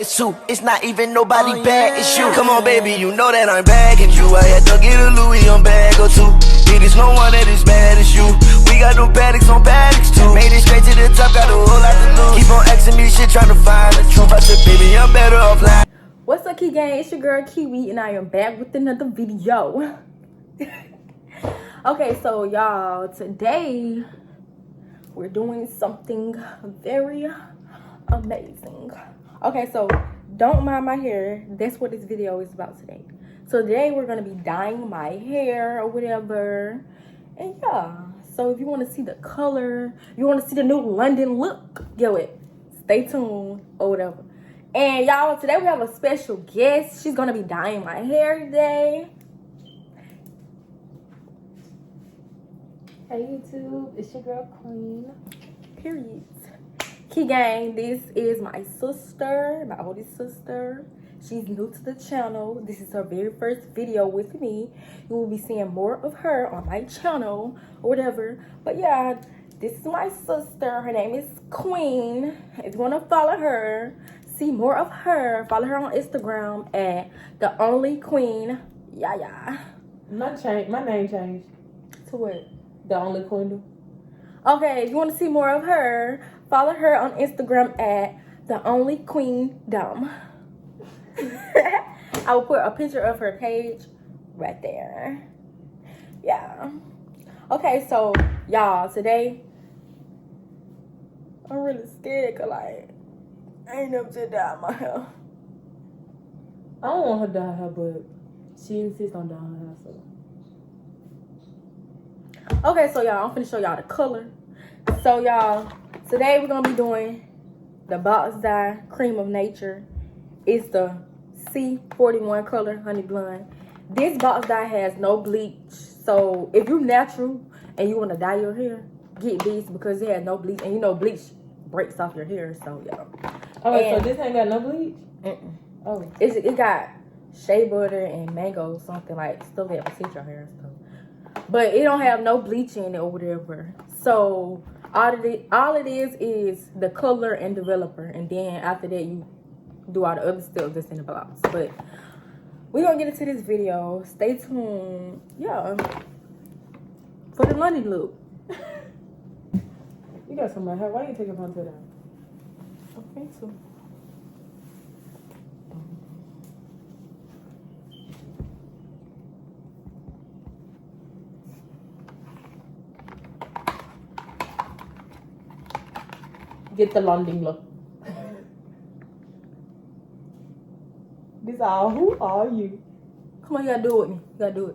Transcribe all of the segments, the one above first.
It's two, it's not even nobody bad, it's you. Come on, baby, you know that I'm bagging you. I had to get a Louis on bag or two. It is no one that is bad as you. We got no paddocks on paddocks too. Made it straight to the top, got a whole lot to lose. Keep on asking me shit, trying to find the truth. I said, baby, I'm better offline. What's up, Key Gang? It's your girl Kiwi, and I am back with another video. Okay, so y'all, today we're doing something very amazing. Okay, so don't mind my hair. That's what this video is about today. So today we're gonna be dyeing my hair or whatever, and yeah. So if you want to see the color, you want to see the new London look, get it. Stay tuned or whatever. And y'all, today we have a special guest. She's gonna be dyeing my hair today. Hey YouTube, it's your girl Queen. Period. Key Gang, this is my sister, my oldest sister. She's new to the channel. This is her very first video with me. You will be seeing more of her on my channel or whatever. But yeah, this is my sister. Her name is Queen. If you want to follow her, see more of her, follow her on Instagram at the only Queen. Yeah. My name changed. To what? The only Queen. Okay, if you want to see more of her, follow her on Instagram at the only Queen Dumb. I will put a picture of her page right there. Yeah. Okay, so y'all, today I'm really scared because like I ain't never to dye my hair. I don't want her to dye her hair, but she insists on dyeing her hair, so. Okay, so y'all, I'm finna show y'all the color. So y'all, today we're gonna be doing the box dye Cream of Nature. It's the C41 color, honey blonde. This box dye has no bleach, so if you're natural and you want to dye your hair, get this because it has no bleach, and you know bleach breaks off your hair. So yeah. Oh, so this ain't got no bleach? Oh, it got shea butter and mango, something like stuff that protect your hair and stuff. But it don't have no bleach in it or whatever. So all it is the color and developer, and then after that you do all the other stuff that's in the box. But we're gonna get into this video. Stay tuned. Yeah. For the London look. you got some of my hair. Why you taking fun to that? Okay, so. Get the London look. This all. Who are you? Come on, you gotta do it with me. You gotta do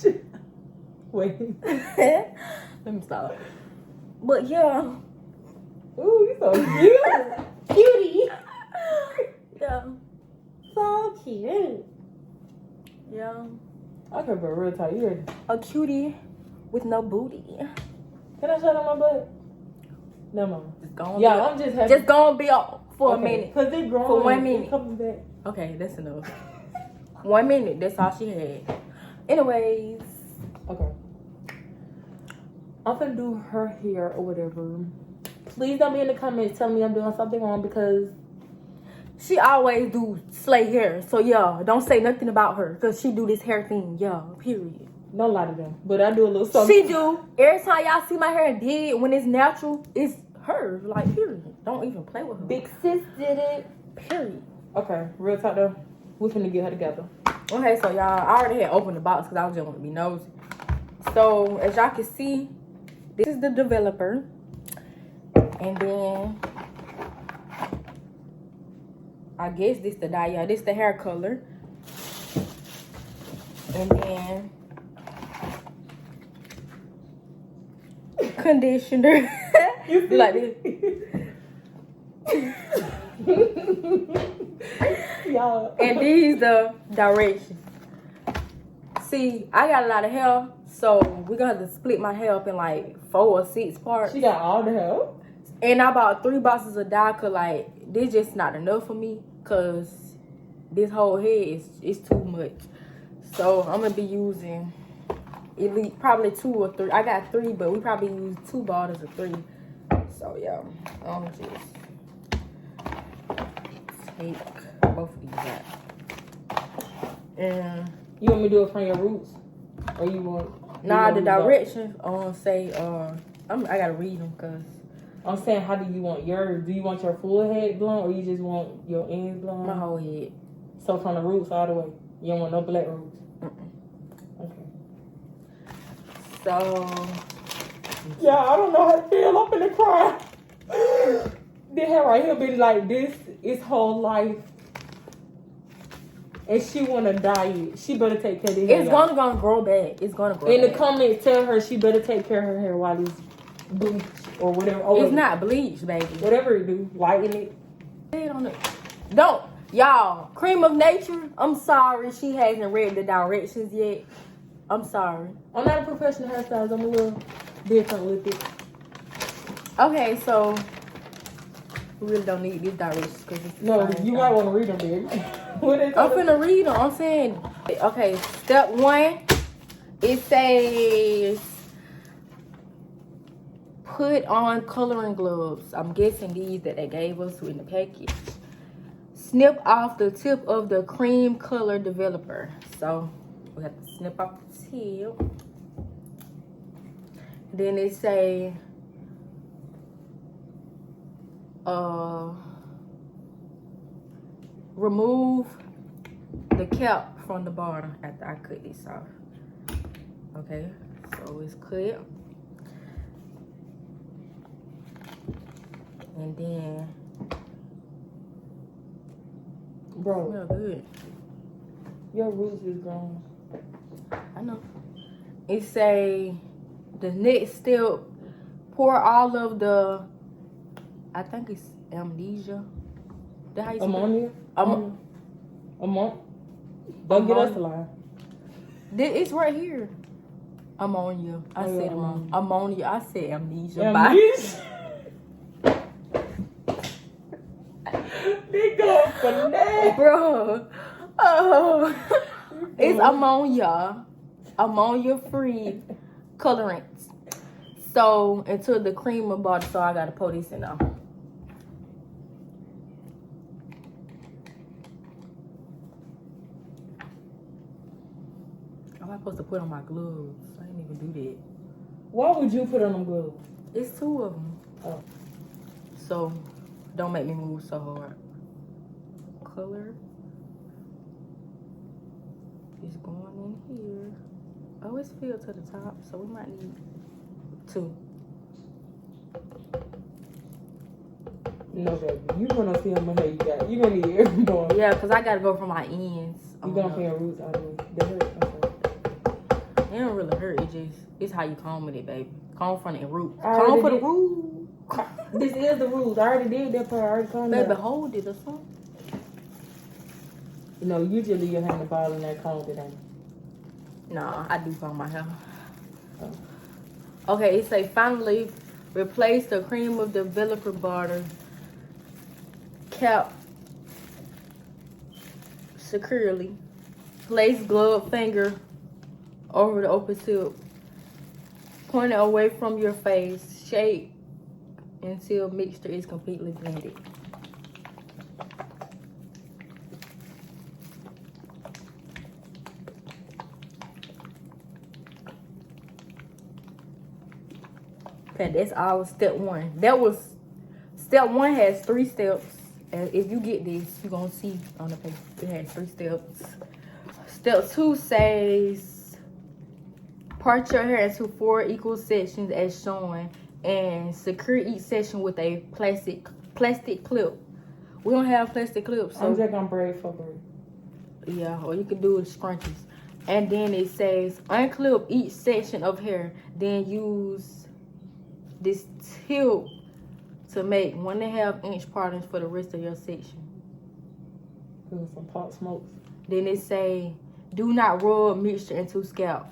it. Wait. Let me stop. But yeah. Ooh, you so cute. Cutie. Yeah. So cute. Yeah. Okay, but real talk, you ready? A cutie with no booty. Can I show them my butt? No, mama. I'm just gonna be off for a minute. Cause they growing. For 1 minute. Coming back. Okay, that's enough. 1 minute. That's all she had. Anyways. Okay. I'm gonna do her hair or whatever. Please don't be in the comments telling me I'm doing something wrong because she always do slay hair. So yeah, don't say nothing about her because she do this hair thing. Yeah, period. Don't lie to them. But I do a little something. She do. Every time y'all see my hair did when it's natural, it's her. Like, period. Don't even play with her. Big sis did it. Period. Okay, real talk though. We finna get her together. Okay, so y'all, I already had opened the box because I was just want to be nosy. So, as y'all can see, this is the developer. And then, I guess this the dye. Yeah, this the hair color. And then, conditioner. You like this. Y'all. And these the directions. See, I got a lot of hair, so we're gonna have to split my hair up in like 4 or 6 parts. She got all the hair. And I bought 3 boxes of dye cause like this just not enough for me cause this whole head is too much. So I'm gonna be using at least probably 2 or 3. I got 3, but we probably use 2 bottles of 3. So yeah, I'm just take both of these out. And You want me to do it from your roots? Or you want... nah, the directions say I gotta read them because I'm saying, how do you want yours? Do you want your full head blown, or you just want your ends blown? my whole head. So from the roots all the way. You don't want no black roots. Okay. So yeah, I don't know how to feel. I'm finna cry. This hair right here been like this its whole life, and she wanna dye it. She better take care of the hair. it's gonna grow back. It's gonna grow. In back. the comments, tell her she better take care of her hair while it's bleached or whatever. It's not bleached, baby. Whatever it do, lighten it. Don't. Y'all, Cream of Nature, I'm sorry she hasn't read the directions yet. I'm sorry. I'm not a professional hairstylist. I'm a little different with it. Okay, so we really don't need these directions because it's No, you might want to read them, baby. What they I'm call it? finna read them. I'm saying, okay, step 1, it says put on coloring gloves. I'm guessing these that they gave us in the package. Snip off the tip of the cream color developer. So we have to snip off the tip. Then it say remove the cap from the bottom after I cut this off. Okay, so it's cut. And then Bro, smell good. your roots is gone. I know. It say the next step, pour all of the, I think it's amnesia. That how you say Ammonia? it? Ammonia? Don't get us a lie. It's right here. Ammonia. I said ammonia. Ammonia. I said amnesia. Amnesia? They go for that. Bro. Oh. It's ammonia. Ammonia-free colorants. So, until the cream of body, so I gotta pour this in now. Oh, I'm supposed to put on my gloves. I didn't even do that. Why would you put on them gloves? It's 2 of them. Oh. So, don't make me move so hard. Color is going in here. Oh, it's filled to the top, so we might need 2. No, baby. You gonna see how much hair you got. You gonna need every boy. Yeah, because I gotta go from my ends. You gonna put your roots all the way. They hurt. Okay. It don't really hurt. It's how you comb with it, baby. Comb from the root. I already Comb for the did. root. This is the rules. I already did that part. I already combed Baby, that. hold it or something. You know, you just leave your hand the ball in that comb today. Nah, I do comb my hair. Oh. Okay, it say finally replace the cream of developer butter cap securely. Place glove finger over the open tip. Point it away from your face. Shake until mixture is completely blended. Okay, that's our step 1. That was step 1 has 3 steps. And if you get this, you're gonna see on the page it has 3 steps. Step 2 says part your hair into 4 equal sections as shown and secure each section with a plastic clip. We don't have plastic clips, so I'm just gonna braid for braid. yeah, or you can do it scrunchies. And then it says unclip each section of hair, then use this tip to make 1.5 inch patterns for the rest of your section. Doing some pot smokes. Then it say do not rub mixture into scalp.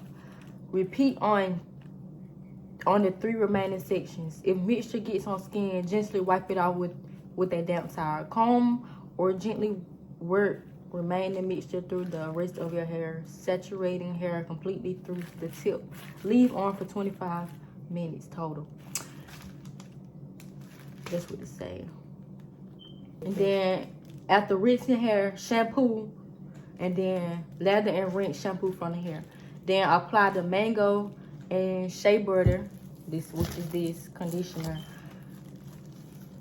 Repeat on the 3 remaining sections. If mixture gets on skin, gently wipe it off with a damp towel. Comb or gently work remaining mixture through the rest of your hair, saturating hair completely through the tip. Leave on for 25 minutes total. That's what it say. And then after rinsing hair, shampoo, and then lather and rinse shampoo from the hair. Then apply the mango and shea butter, which is this conditioner,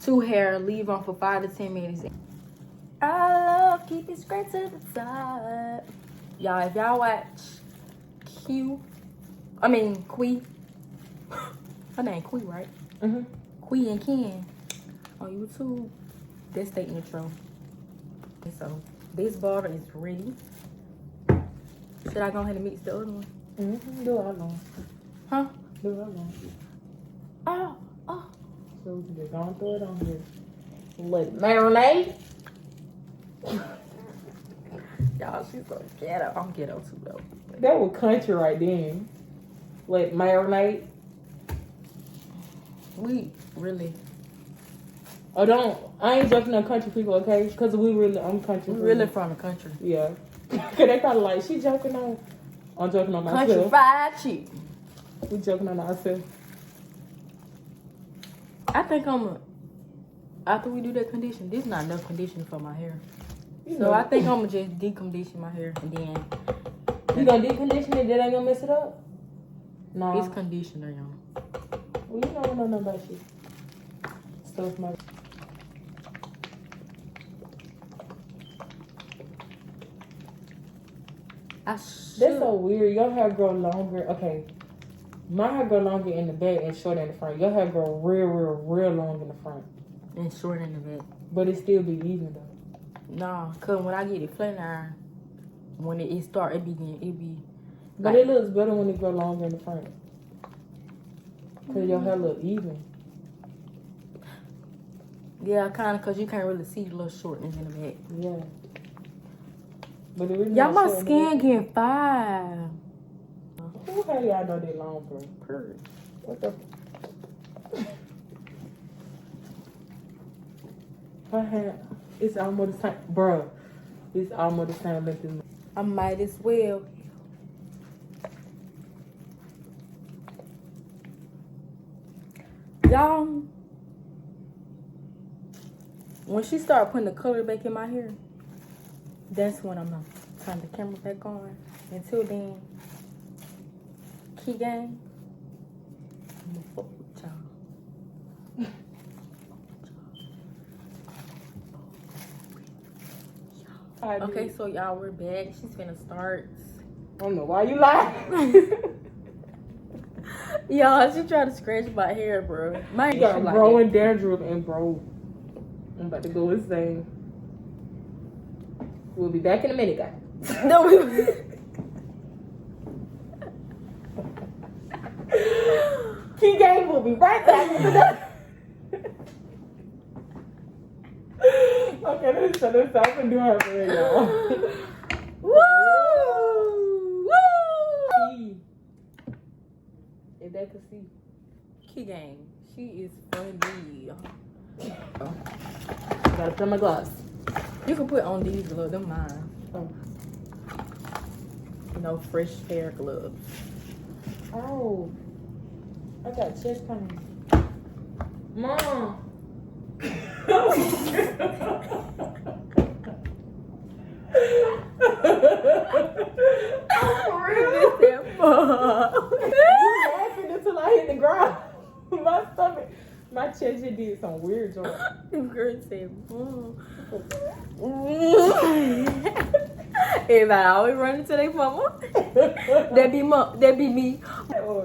to hair. Leave on for 5 to 10 minutes. I love keep it straight to the top. Y'all, if y'all watch Quee, her name Quee, right? Quee and Ken on YouTube. That's the intro. And so this bottle is ready. Should I go ahead and mix the other one? Do it alone. Huh? Do it alone. Oh. So we can just go and throw it on here. Let it marinate. Y'all, she's so ghetto. I'm ghetto too, though. That was country right then. Let it marinate. We really... Oh, don't. I ain't joking on country people, okay? Because I'm country. We really from the country. Yeah. Because they probably like, she joking on. I'm joking on myself. Country fried chicken. We joking on ourselves. I think after we do that condition, this is not enough conditioner for my hair. You So know. I think I'm going to just decondition my hair and then... You gonna decondition it, that ain't gonna mess it up? No. It's conditioner, y'all. Well, you don't know nothing about shit. Stuff my... That's so weird. Your hair grow longer. Okay. My hair grow longer in the back and short in the front. Your hair grow real long in the front. And short in the back. But it still be even though. No, because when I get it flat iron, when it start, it be... But it looks better when it grow longer in the front. Because your hair look even. Yeah, kind of, because you can't really see the little shortness in the back. Yeah. But it really Y'all, my short in the skin back. getting fine. Who the hell y'all know they long for? Purr. What the? Her hair, it's almost the same. Bruh, it's almost the same length as me. I might as well. Y'all, when she started putting the color back in my hair, that's when I'm gonna turn the camera back on. Until then, key game. I'm gonna fuck with y'all. Okay, so y'all, we're back. She's finna start. I don't know why you laughing. Y'all, she tried to scratch my hair, bro. My You got growing dandruff and bro. I'm about to go insane. We'll be back in a minute, guys. No, Key game will be right back. Okay, let's stop and do her for real, y'all. Woo! Key. If they could see. Key game. She is funny. Gotta put on my gloves. You can put on these gloves, them mine. Oh. No fresh hair gloves. Oh. I got chest pain. Mom. Laughing until I hit the ground. My stomach, my chest just did some weird joint. Girl said, everybody always running to their mama. That be me.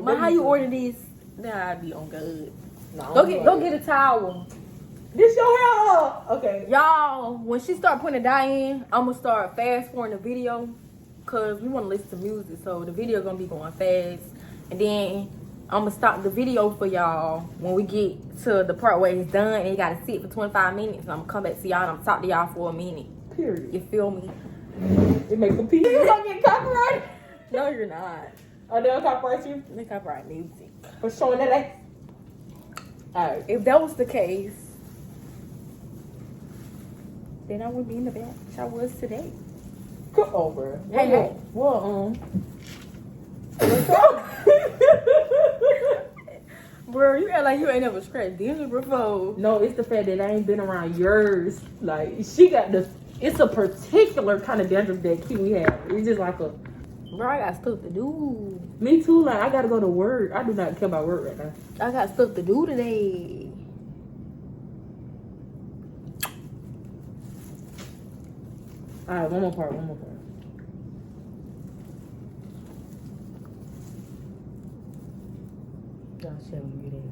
Ma, how you order these? Nah, I be on good. No, Go get a towel. This your hair? Okay. Y'all, when she start putting the dye in, I'm gonna start fast forwarding the video, cause we want to listen to music, so the video gonna be going fast, and then I'm gonna stop the video for y'all when we get to the part where it's done and you gotta sit for 25 minutes. And I'm gonna come back to y'all and I'm talk to y'all for a minute. Period. You feel me? It makes a piece. You gonna get copyrighted? No, you're not. Oh, they'll copyright you They copyright music. for showing that ass. Alright. If that was the case, then I would be in the back. I was today. Come over. Hey. Well, Bro, you act like you ain't never scratched dinner before. No, it's the fact that I ain't been around yours. Like, she got the... It's a particular kind of dandruff that Kiwi have. It's just like a... Bro, I got stuff to do. Me too. Like, I gotta go to work. I do not care about work right now. I got stuff to do today. Alright, one more part. Y'all shut me it is.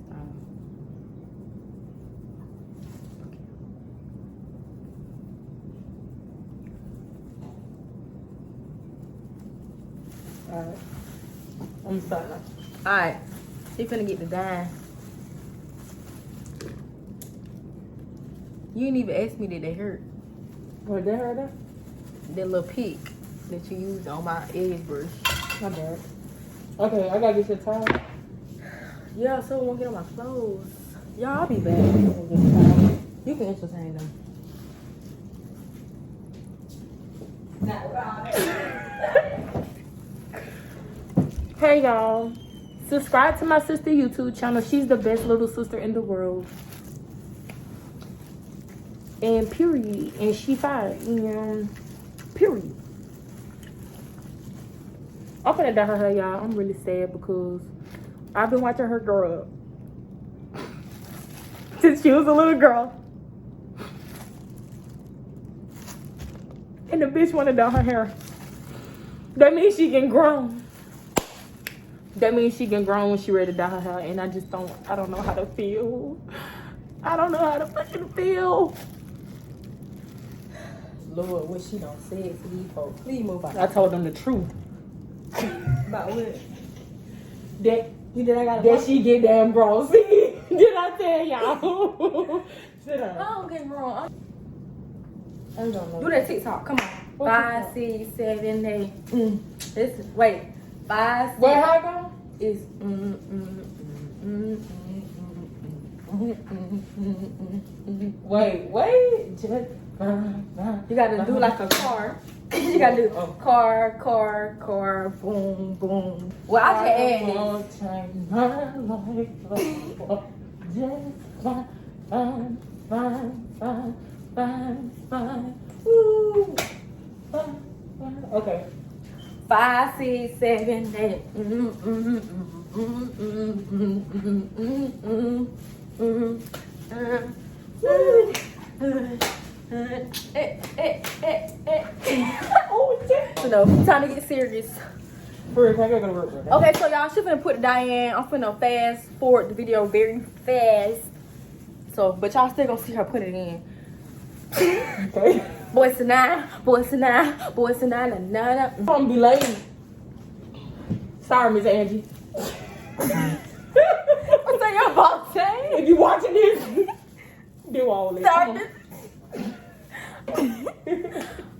Alright. I'm starting now. Alright. She finna get the dime. You didn't even ask me did they hurt. What, that hurt that? That little pick that you used on my edge brush. My bad. Okay, I gotta get your towel. Yeah, so it won't get on my clothes. Y'all, I'll be back. You can entertain them. Hey y'all, subscribe to my sister YouTube channel. She's the best little sister in the world. And period. And she fine. And period. I'm finna dye her hair, y'all. I'm really sad because I've been watching her grow up since she was a little girl. And the bitch wanna dye her hair. That means she can grow. That means she can grow when she ready to dye her hair. And I don't know how to feel. I don't know how to fucking feel. Lord, what she done said to these folks. Please move on. I told them the truth. About what? That I got that she get damn grown. See? Did I tell y'all? Sit down. I don't get wrong. I don't know. Do that TikTok. Come on. What 5, 6, 7, 8. Listen, wait. 5, 6. Where how go? Is Wait. Just you gotta do like a car. You gotta do car, boom, boom. Well, I can add Okay. 5, 6, 7, 8. So no, time to get serious. First, I gotta go to work right now. Okay, so y'all, she finna put Diane. I'm finna fast forward the video very fast. So, but y'all still gonna see her put it in. Okay. Boys tonight, na. I'm gonna be late. Sorry, Miss Angie. What's that your boss saying? If you watching this, do all this.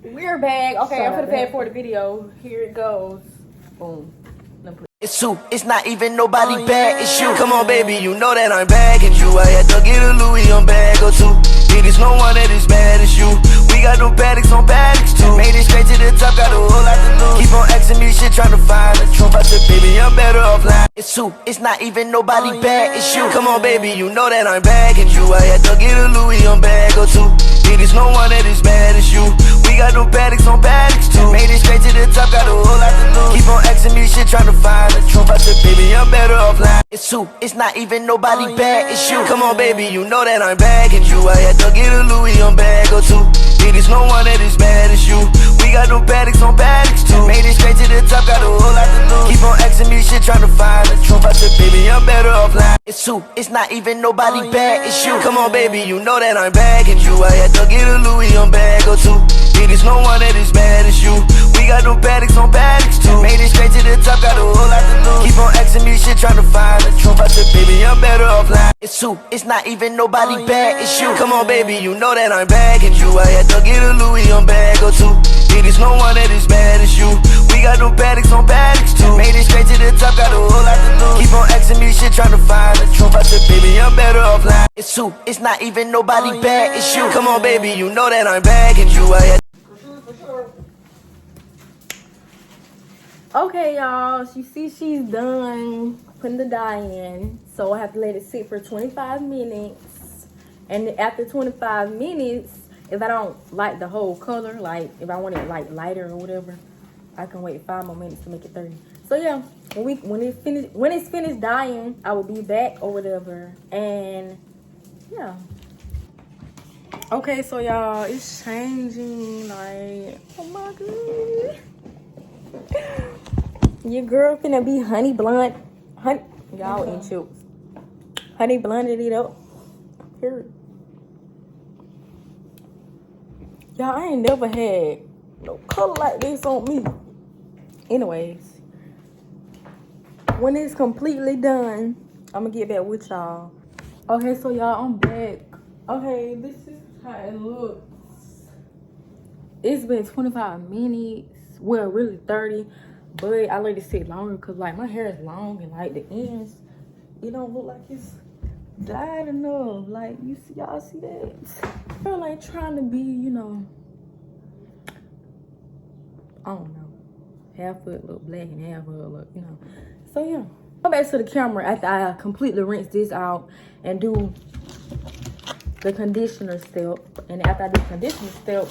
We're back. Okay, I'm Sorry. finna fast forward the video. Here it goes. Boom. It's you, it's not even nobody bad, it's you. Come on, baby, you know that I'm bagging you. I had to get a Louis on bag or two. It is no one that is bad as you. We got no paddocks on paddocks too. Made it straight to the top, got a whole lot to lose. Keep on asking me shit, trying to find the truth. I said, baby, I'm better offline. It's you, it's not even nobody bad, it's you. Come on, baby, you know that I'm bagging you. I had to get a Louis on bag or two. It is no one that is bad as you. We got no paddocks on paddocks too. Made it straight to the top, got a whole lot to lose. Keep on asking me shit, trying to find the truth. I said, baby, I'm better offline. It's you, it's not even nobody bad, it's you. Come on, baby, you know that I'm bagging you. I had to get a Louis on bag or two. It is no one that is bad as you. We got no paddocks on paddocks too. Made it straight to the top, got a whole lot to lose. Keep on asking me shit, trying to find the truth. I said, baby, I'm better offline. It's you, it's not even nobody bad, it's you. Come on, baby, you know that I'm bagging you. I had to get a Louis on bag or two. It is no one that is bad as you. We got no paddocks on paddocks too. Made it straight to the top, got a whole lot to lose. Keep on asking me shit, trying to find the truth. I said, baby, I'm better offline. It's you, it's not even nobody bad, it's you. Come on, baby, you know that I'm bagging you. I had to get a Louis on bag or two. It is no one that is bad as you. We got no paddocks on paddocks too. Made it straight to the top, got a whole lot to lose. Keep on asking me shit, trying to find the truth. I said, baby, I'm better offline. It's you, it's not even nobody bad, it's you. Come on, baby, you know that I'm bagging you. I had Okay, y'all. You see she's done. putting the dye in. So I have to let it sit for 25 minutes. And after 25 minutes, if I don't like the whole color, like if I want it like lighter or whatever, I can wait 5 more minutes to make it 30. So yeah, when it's finished dyeing, I will be back or whatever. And yeah. Okay, so y'all, it's changing. Like, oh my god. Your girl finna be honey blonde. Y'all ain't chips. Honey blonded it up. Period. Y'all, I ain't never had no color like this on me. Anyways, when it's completely done, I'm gonna get back with y'all. Okay, so y'all, I'm back. Okay, this is how it looks. It's been 25 minutes. Well, really 30. But I let it sit longer because, like, my hair is long and, like, the ends, it don't look like it's dyed enough. Like, you see, y'all see that? They're, like, trying to be, you know, I don't know. Half of it look black and half of it look, you know. So, yeah. Go back to the camera after I completely rinse this out and do the conditioner step. And after I do the conditioner step,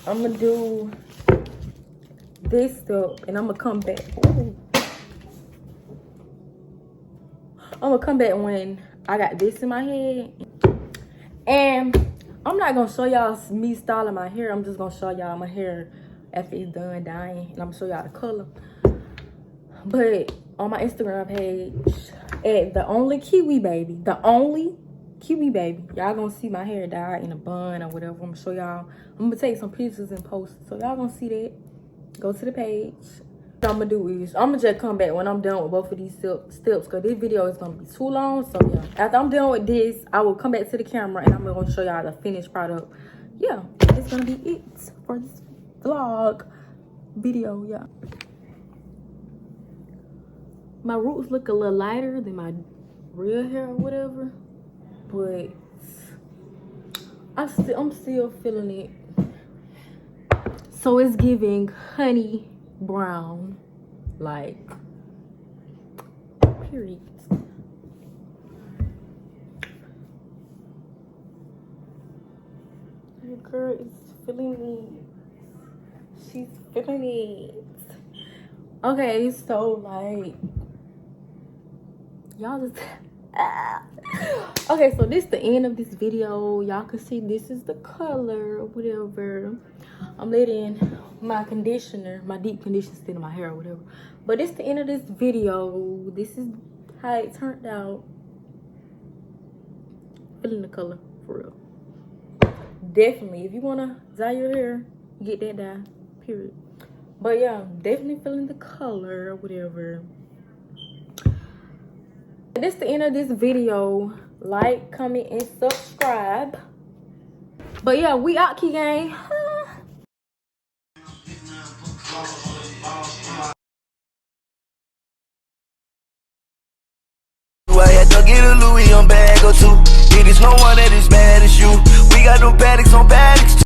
I'm gonna do this step and I'm gonna come back. Ooh. I'm gonna come back when I got this in my head. And I'm not gonna show y'all me styling my hair. I'm just gonna show y'all my hair after it's done dyeing. And I'm gonna show y'all the color. But on my Instagram page, at the only Kiwi baby, y'all gonna see my hair dyed in a bun or whatever. I'm gonna show y'all. I'm gonna take some pictures and post it, so y'all gonna see that. Go to the page. What I'm gonna do is I'm gonna just come back when I'm done with both of these steps, because this video is gonna be too long. So yeah, after I'm done with this, I will come back to the camera and I'm gonna show y'all the finished product. Yeah, it's gonna be it for this vlog video. Yeah, my roots look a little lighter than my real hair or whatever, but I'm still feeling it. So it's giving honey brown, like, period. Your girl is feeling it. She's feeling it. Okay, so like, y'all just okay, so this is the end of this video. Y'all can see this is the color or whatever. I'm letting my conditioner, my deep conditioner, still in my hair or whatever. But it's the end of this video. This is how it turned out. Feeling the color for real. Definitely, if you wanna dye your hair, get that dye. Period. But yeah, definitely feeling the color or whatever. This is the end of this video. Like, comment, and subscribe. But yeah, we out, Key Gang. I had to get a Louis on bag or two. It is no one that is bad as you. We got no paddocks on paddocks.